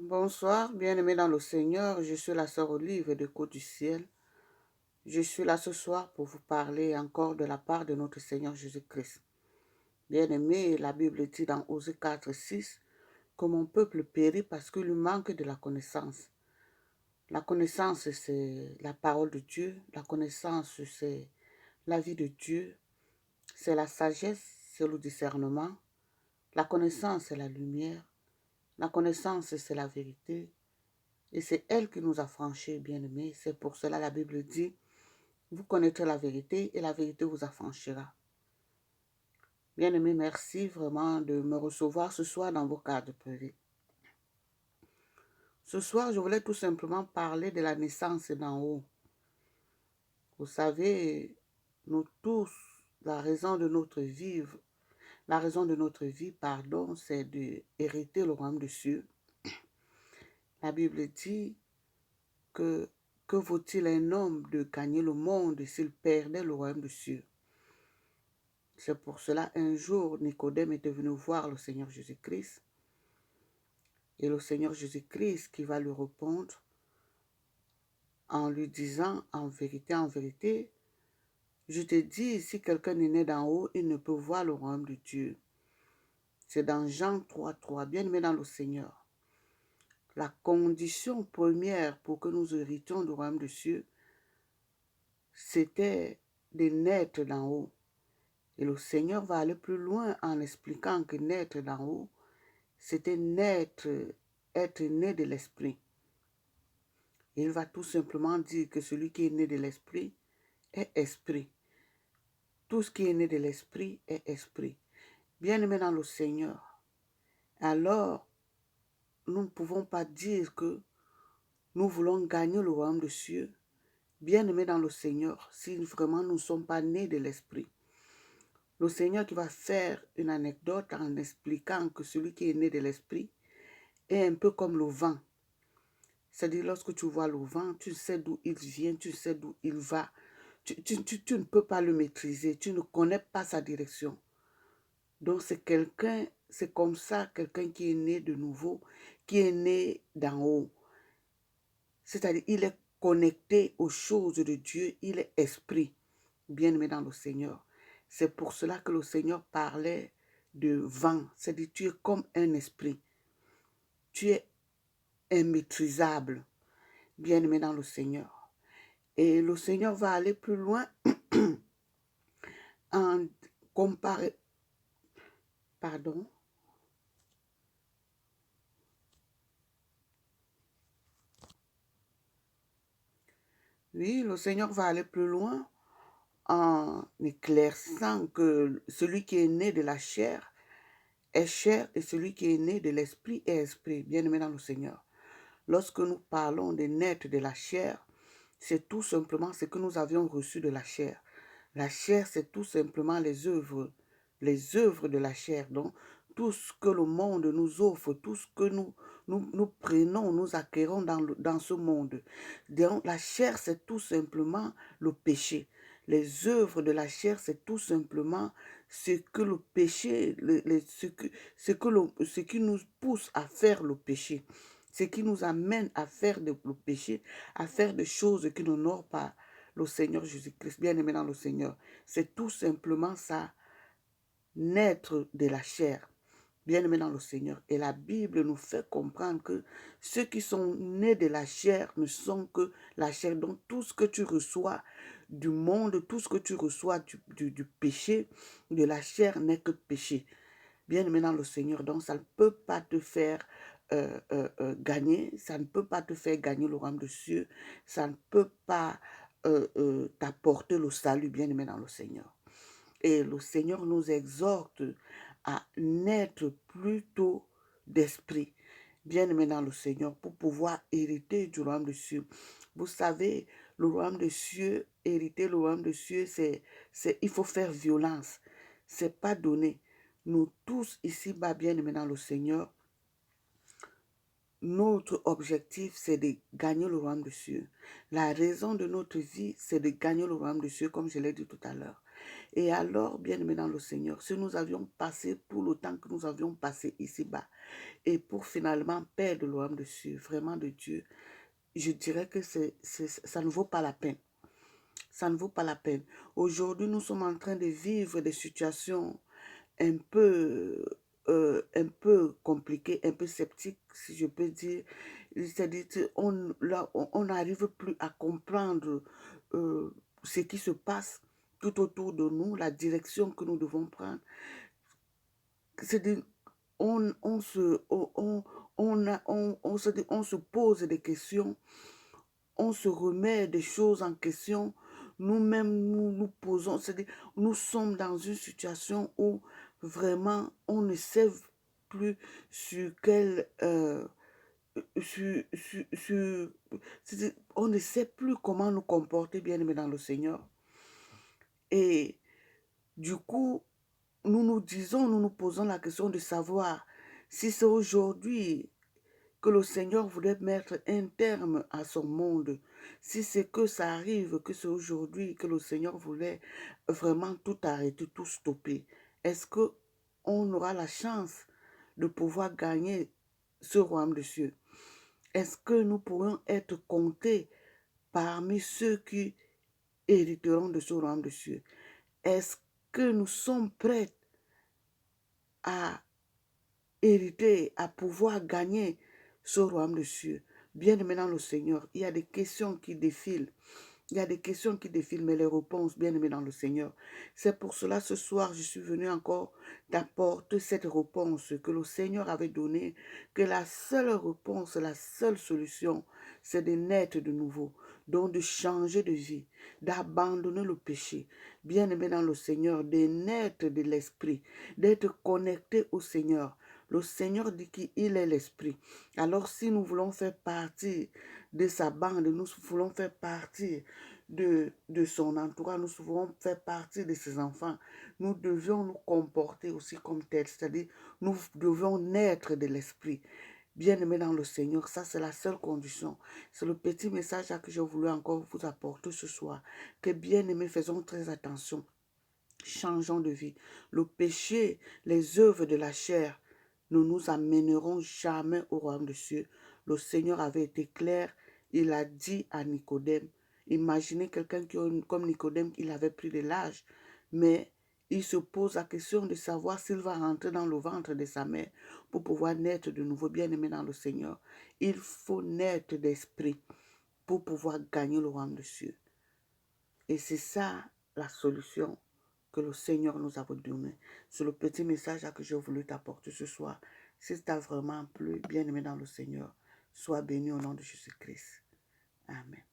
Bonsoir, bien-aimés dans le Seigneur, je suis la sœur Olive de Côte du Ciel. Je suis là ce soir pour vous parler encore de la part de notre Seigneur Jésus-Christ. Bien-aimés, la Bible dit dans Osée 4, 6 que mon peuple périt parce qu'il lui manque de la connaissance. La connaissance, c'est la parole de Dieu. La connaissance, c'est la vie de Dieu. C'est la sagesse, c'est le discernement. La connaissance, c'est la lumière. La connaissance, c'est la vérité. Et c'est elle qui nous a franchis, bien-aimés. C'est pour cela la Bible dit, vous connaîtrez la vérité et la vérité vous affranchira. Bien-aimés, merci vraiment de me recevoir ce soir dans vos cadres privés. Ce soir, je voulais tout simplement parler de la naissance d'en haut. Vous savez, nous tous, la raison de notre vie, c'est d'hériter le royaume des cieux. La Bible dit que vaut-il un homme de gagner le monde s'il perdait le royaume des cieux? C'est pour cela, un jour, Nicodème était venu voir le Seigneur Jésus-Christ. Et le Seigneur Jésus-Christ qui va lui répondre en lui disant, en vérité, je te dis, si quelqu'un est né d'en haut, il ne peut voir le royaume de Dieu. C'est dans Jean 3, bien aimé dans le Seigneur. La condition première pour que nous héritions du royaume de Dieu, c'était de naître d'en haut. Et le Seigneur va aller plus loin en expliquant que naître d'en haut, c'était être né de l'Esprit. Il va tout simplement dire que celui qui est né de l'Esprit est Esprit. Tout ce qui est né de l'Esprit est Esprit. Bien-aimé dans le Seigneur, alors nous ne pouvons pas dire que nous voulons gagner le royaume des cieux, bien-aimé dans le Seigneur, si vraiment nous ne sommes pas nés de l'Esprit. Le Seigneur qui va faire une anecdote en expliquant que celui qui est né de l'Esprit est un peu comme le vent. C'est-à-dire, lorsque tu vois le vent, tu sais d'où il vient, tu sais d'où il va. Tu ne peux pas le maîtriser, tu ne connais pas sa direction. Donc, c'est comme ça, quelqu'un qui est né de nouveau, qui est né d'en haut. C'est-à-dire, il est connecté aux choses de Dieu, il est esprit, bien-aimé dans le Seigneur. C'est pour cela que le Seigneur parlait de vent. C'est-à-dire, tu es comme un esprit. Tu es immaîtrisable, bien-aimé dans le Seigneur. Et le Seigneur va aller plus loin en comparer. Pardon. Oui, le Seigneur va aller plus loin en éclaircissant que celui qui est né de la chair est chair et celui qui est né de l'esprit est esprit, bien-aimé dans le Seigneur. Lorsque nous parlons de naître de la chair, c'est tout simplement ce que nous avions reçu de la chair. La chair, c'est tout simplement les œuvres de la chair. Donc, tout ce que le monde nous offre, tout ce que nous prenons, nous acquérons dans ce monde. Donc, la chair, c'est tout simplement le péché. Les œuvres de la chair, c'est tout simplement ce que le péché, ce qui nous pousse à faire le péché. Ce qui nous amène à faire le péché, à faire des choses qui n'honorent pas le Seigneur Jésus-Christ, bien-aimé dans le Seigneur. C'est tout simplement ça, naître de la chair, bien-aimé dans le Seigneur. Et la Bible nous fait comprendre que ceux qui sont nés de la chair ne sont que la chair. Donc tout ce que tu reçois du monde, tout ce que tu reçois du péché, de la chair n'est que péché. Bien-aimé dans le Seigneur, donc ça ne peut pas te faire gagner, ça ne peut pas te faire gagner le royaume des cieux, ça ne peut pas t'apporter le salut, bien-aimé dans le Seigneur. Et le Seigneur nous exhorte à naître plutôt d'esprit, bien-aimé dans le Seigneur, pour pouvoir hériter du royaume des cieux. Vous savez, le royaume des cieux, hériter le royaume des cieux, il faut faire violence. C'est pas donné. Nous tous ici-bas, bien-aimés dans le Seigneur, notre objectif, c'est de gagner le royaume des cieux. La raison de notre vie, c'est de gagner le royaume des cieux, comme je l'ai dit tout à l'heure. Et alors, bien-aimés dans le Seigneur, si nous avions passé tout le temps que nous avions passé ici-bas, et pour finalement perdre le royaume de Dieu, vraiment de Dieu, je dirais que ça ne vaut pas la peine. Ça ne vaut pas la peine. Aujourd'hui, nous sommes en train de vivre des situations un un peu compliquées, un peu sceptiques, si je peux dire. C'est-à-dire on n'arrive plus à comprendre ce qui se passe tout autour de nous, la direction que nous devons prendre. C'est-à-dire, on se pose des questions, on se remet des choses en question, nous-mêmes nous posons, c'est-à-dire nous sommes dans une situation où vraiment on ne sait plus sur quel, c'est-à-dire, on ne sait plus comment nous comporter, bien aimé dans le Seigneur. Et du coup, nous nous posons la question de savoir si c'est aujourd'hui que le Seigneur voulait mettre un terme à son monde, si c'est que ça arrive, que c'est aujourd'hui que le Seigneur voulait vraiment tout arrêter, tout stopper, est-ce que on aura la chance de pouvoir gagner ce royaume de cieux? Est-ce que nous pourrons être comptés parmi ceux qui hériteront de ce royaume de cieux? Est-ce que nous sommes prêts à hériter, à pouvoir gagner ce royaume de cieux? Bien aimé dans le Seigneur, il y a des questions qui défilent. Il y a des questions qui défilent, mais les réponses, bien aimé dans le Seigneur. C'est pour cela, ce soir, je suis venu encore t'apporter cette réponse que le Seigneur avait donnée, que la seule réponse, la seule solution, c'est de naître de nouveau, donc de changer de vie, d'abandonner le péché. Bien aimé dans le Seigneur, de naître de l'Esprit, d'être connecté au Seigneur. Le Seigneur dit qu'il est l'Esprit. Alors si nous voulons faire partie de sa bande, nous voulons faire partie de son entourage, nous voulons faire partie de ses enfants, nous devions nous comporter aussi comme tels, c'est-à-dire nous devons naître de l'Esprit. Bien-aimés dans le Seigneur, ça c'est la seule condition. C'est le petit message que je voulais encore vous apporter ce soir. Que bien-aimés, faisons très attention. Changeons de vie. Le péché, les œuvres de la chair ne nous amèneront jamais au royaume de Dieu. Le Seigneur avait été clair. Il a dit à Nicodème, imaginez quelqu'un comme Nicodème, il avait pris de l'âge, mais il se pose la question de savoir s'il va rentrer dans le ventre de sa mère pour pouvoir naître de nouveau. Bien-aimé dans le Seigneur, il faut naître d'esprit pour pouvoir gagner le royaume de Dieu. Et c'est ça la solution que le Seigneur nous a donné. C'est le petit message que je voulais t'apporter ce soir. Si ça t'a vraiment plu, bien aimé dans le Seigneur, sois béni au nom de Jésus-Christ. Amen.